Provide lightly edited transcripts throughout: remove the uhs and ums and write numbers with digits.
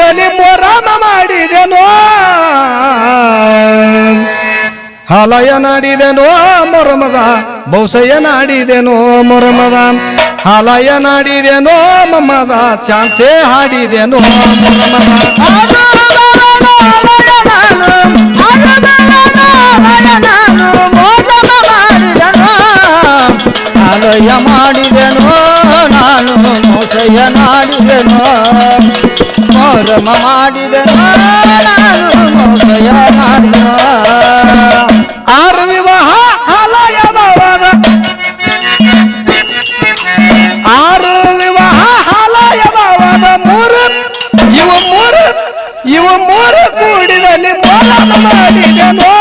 ಕೂಡಿದಲ್ಲಿ ಮೊರಾಮ ಮಾಡಿದೆನೋ ಹಾಲಯ ನಾಡಿದೆನೋ ಮೊರಮದ ಬಹುಸಯ್ಯ ನಾಡಿದೆನೋ ಮೊರಮದ ಹಾಲಯ ನಾಡಿದೆನೋ ಮಮ್ಮದ ಚಾನ್ಸೆ ಹಾಡಿದೆನೋ ಹಾಲಯ ಮಾಡಿದೆನೋ ನಾನು ಮೋಸಯ್ಯ ನಾಡಿದೆನೋ ಮೊರಮ ಮಾಡಿದೆನೋ ನಾನು ಮೋಸಯ್ಯ ನಾಡಿದೆನೋ ಆರು ವಿವಾಹ ಹಾಲಯ ಭಾವದ ಆರು ವಿವಾಹ ಹಾಲಯ ಭಾವದ ಇವು ಮೂರು ಕೂಡಿದಲ್ಲಿ ಮೊರಮ ಮಾಡಿದೆನೋ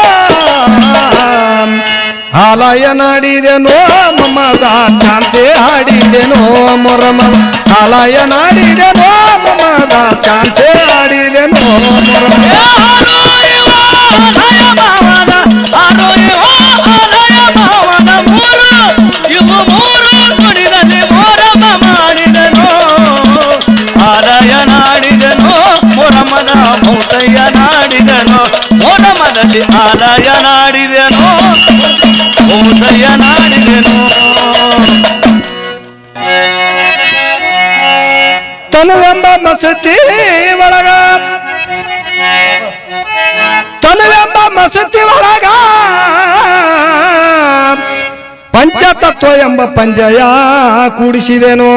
ಹಾಲಯ ನಾಡಿದೆನೋ ಮಮ್ಮದ ಚಾನ್ಸೆ ಹಾಡಿದೆನೋ ಮೊರಮ ಹಾಲಯ ನಾಡಿದೆನೋ ಮಮ್ಮದ ಚಾನ್ಸೆ ಹಾಡಿದೆನೋ ಬಹುಸಯ್ಯ ನಾಡಿದನೋ ಮೊರಮದಲ್ಲಿ ಆಲಯ ನಾಡಿದೆನೋ ಬಹುಸಯ್ಯ ನಾಡಿದೆನೋ ತನುವೆಂಬ ಮಸತಿ ಒಳಗ ತನುವೆಂಬ ಮಸತಿ ಒಳಗ ಪಂಚತತ್ವ ಎಂಬ ಪಂಜಯ ಕೂಡಿಸಿದೆನೋ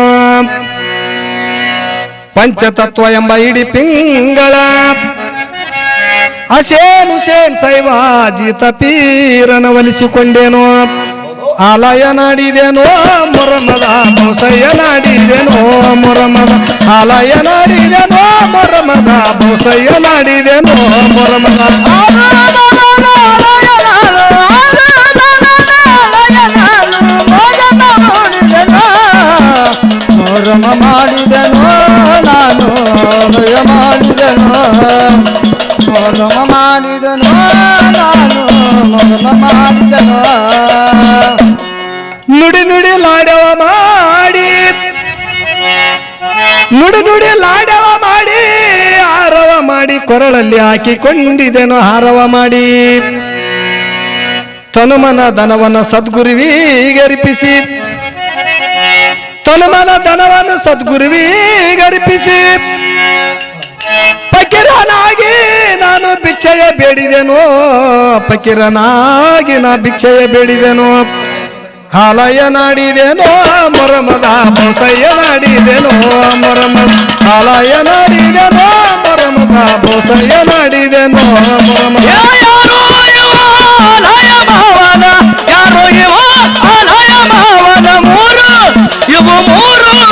ಪಂಚತತ್ವ ಎಂಬ ಇಡಿ ಪಿಂಗಳ ಅಸೇನ್ ಹುಸೇನ್ ಸೈವಾಜಿತ ಪೀರನ ಒಲಿಸಿಕೊಂಡೇನೋ ಆಲಯ ನಾಡಿದೆನೋ ಮೊರಮದ ಬಹುಸಯ್ಯ ನಾಡಿದೆನೋ ಮೊರಮದ ಆಲಯ ನಾಡಿದೆನೋ ಮೊರಮದ ಬಹುಸಯ್ಯ ನಾಡಿದೆನೋ ಮೊರಮದ ಮೊರಮ ಮಾಡಿದೆನೋ ನಾನು ಭಯ ಮಾಡಿದೆನೋ ಮೊರಮ ಮಾಡಿದೆನೋ ನಾನು ಮೊರಮ ಮಾಡಿದೆನೋ ನುಡಿ ನುಡಿ ಲಾಡವ ಮಾಡಿ ನುಡಿ ನುಡಿ ಲಾಡವ ಮಾಡಿ ಹಾರವ ಮಾಡಿ ಕೊರಳಲ್ಲಿ ಹಾಕಿಕೊಂಡಿದೆನೋ ಹಾರವ ಮಾಡಿ ತನುಮನ ದನವನ್ನು ಸದ್ಗುರುವಿಗರ್ಪಿಸಿ ತನುಮನ ದನವನ್ನು ಸದ್ಗುರುವಿಗರ್ಪಿಸಿ ಫಕೀರನಾಗಿ ನಾನು ಭಿಕ್ಷೆಯ ಬೇಡಿದೆನೋ ಫಕೀರನಾಗಿ ನಾ ಭಿಕ್ಷೆಯ ಬೇಡಿದೆನೋ ಹಾಲಯ ನಾಡಿದೆನೋ ಮೊರಮದ ಬಹುಸಯ್ಯ ನಾಡಿದೆನೋ ಮೊರಮದ ಹಾಲಯ ನಾಡಿದೆನೋ ಮೊರಮದ ಬಹುಸಯ್ಯ ನಾಡಿದೆನೋ ಮೊರಮದ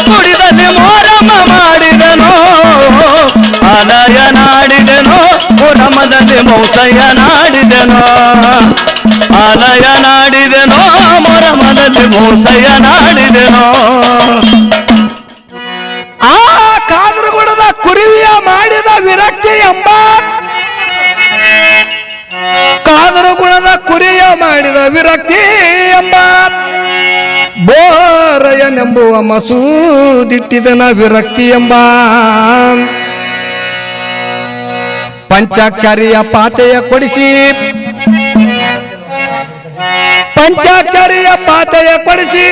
ಕುಡಿದಲ್ಲಿ ಮೊರಮ ಮಾಡಿದನೋ ಆಲಯ ನಾಡಿದೆನೋ ಮೊರಮದಲ್ಲಿ ಬಹುಸಯ್ಯ ನಾಡಿದೆನೋ ಆಲಯ ನಾಡಿದೆನೋ ಮೊರಮದಲ್ಲಿ ಬಹುಸಯ್ಯ ನಾಡಿದೆನೋ ಆ ಕಾದರಗುಡದ ಕುರಿವಿಯ ಮಾಡಿದ ವಿರಕ್ತಿ ಎಂಬ ಕಾದರಗುಣದ ಕುರಿಯ ಮಾಡಿದ ವಿರಕ್ತಿ ಎಂಬ ಬೋರಯನೆಂಬುವ ಮಸೂದಿಟ್ಟಿದನ ವಿರಕ್ತಿ ಎಂಬ ಪಂಚಾಕ್ಷರಿಯ ಪಾತೆಯ ಕೊಡಿಸಿ ಪಂಚಾಕ್ಷರಿಯ ಪಾತೆಯ ಕೊಡಿಸಿ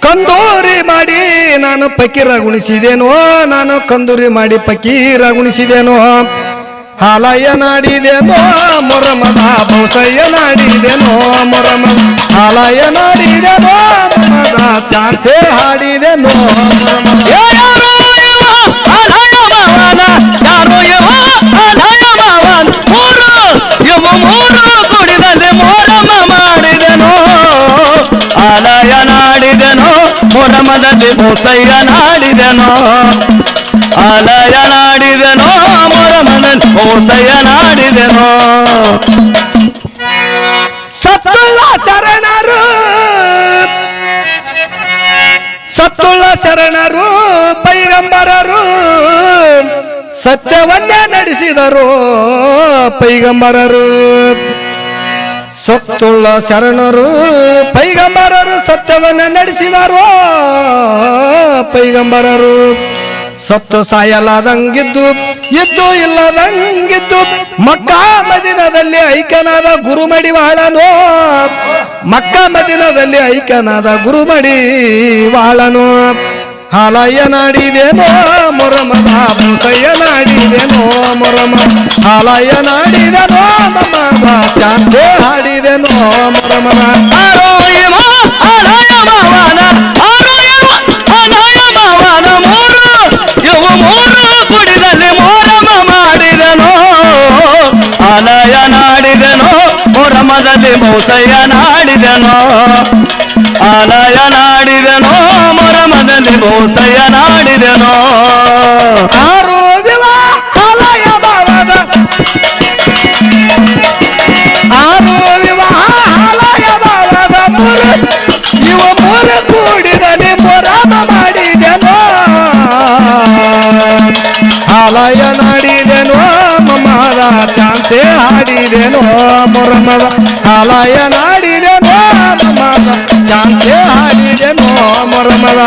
ಕಂದೂರಿ ಮಾಡಿ ನಾನು ಫಕೀರ ಗುಣಿಸಿದೇನೋ ನಾನು ಕಂದೂರಿ ಮಾಡಿ ಫಕೀರ ಗುಣಿಸಿದೇನೋ ಹಾಲಯ ನಾಡಿದೆನೋ ಮೊರಮದ ಬಹುಸಯ್ಯ ನಾಡಿದೆನೋ ಮೊರಮದ ಹಾಲಯ ನಾಡಿದೆನೋ ಮೊರಮದ ಚಾನ್ಸೆ ಹಾಡಿದೆನೋ ಕುಡಿದಲ್ಲಿ ಮೊರಮ ಮಾಡಿದೆನೋ ಆಲಯ ನಾಡಿದೆನೋ ಮೊರಮದಲ್ಲಿ ಬಹುಸಯ್ಯ ನಾಡಿದೆನೋ ಆಲಯ ನಾಡಿದೆನೋ ಮೊರಮದಲ್ಲಿ ಬಹುಸಯ್ಯ ನಾಡಿದೆನೋ ಸತ್ತುಳ್ಳ ಶರಣರು ಸತ್ತುಳ್ಳ ಶರಣರು ಪೈಗಂಬರರು ಸತ್ಯವನ್ನೇ ನಡೆಸಿದರು ಪೈಗಂಬರರು ಸತ್ತುಳ್ಳ ಶರಣರು ಪೈಗಂಬರರು ಸತ್ಯವನ್ನೇ ನಡೆಸಿದರು ಪೈಗಂಬರರು ಸತ್ತು ಸಾಯಲಾದಂಗಿದ್ದು ಇದ್ದು ಇಲ್ಲದಂಗಿದ್ದು ಮಕ್ಕಾ ಮದಿನದಲ್ಲಿ ಐಕ್ಯನಾದ ಗುರುಮಡಿ ವಾಳನು ಮಕ್ಕಾ ಮದಿನದಲ್ಲಿ ಐಕ್ಯನಾದ ಗುರುಮಡಿ ವಾಳನು ಹಾಲಯ್ಯ ನಾಡಿದೇನೋ ಮೊರಮದ ಮುಸಯ್ಯ ನಾಡಿದೇನೋ ಮೊರಮ ಹಾಲಯ್ಯ ನಾಡಿದನೋ ಮಮದ ಚಾಂಚೆ ಹಾಡಿದೆನೋ ಮೊರಮದ ಆರೋ ಇವ ಆಲಯ ಮಾವನ ಆರೋ ಇವ ಆಲಯ ಮಾವನ ಮೂರು ಇವು ಮೂರು ಕುಡಿದಲ್ಲಿ ಮೋರಮ ಮಾಡಿದನೋ ಆಲಯ ನಾಡಿದನೋ ಮೊರಮದಲ್ಲಿ ಮೌಸಯ್ಯ ನಾಡಿದನೋ ಆಲಯ ನಾಡಿದನೋ ಮೊರಮದಲ್ಲಿ ಮೌಸಯ್ಯ ನಾಡಿದನೋ ಆರು ವಿವಾಹಾಲಯ ಭಾವದ ಆರು ವಿವಾಹಾಲಯ ಭಾವದ ಮೂರು ಇವ ಮೂರು ಕೂಡಿದಲ್ಲಿ ಮೊರಮ ಮಾಡಿದೆನೋ ಆಲಯ ನಾಡಿದೆನೋ ಮಮದ ಚಾನ್ಸೆ ಹಾಡಿದೆನೋ ಮೊರಮದ ಆಲಯ ನಾಡಿದೆನೋ ಮಮದ ಚಾನ್ಸೆ ಹಾಡಿದೆನೋ ಮೊರಮದ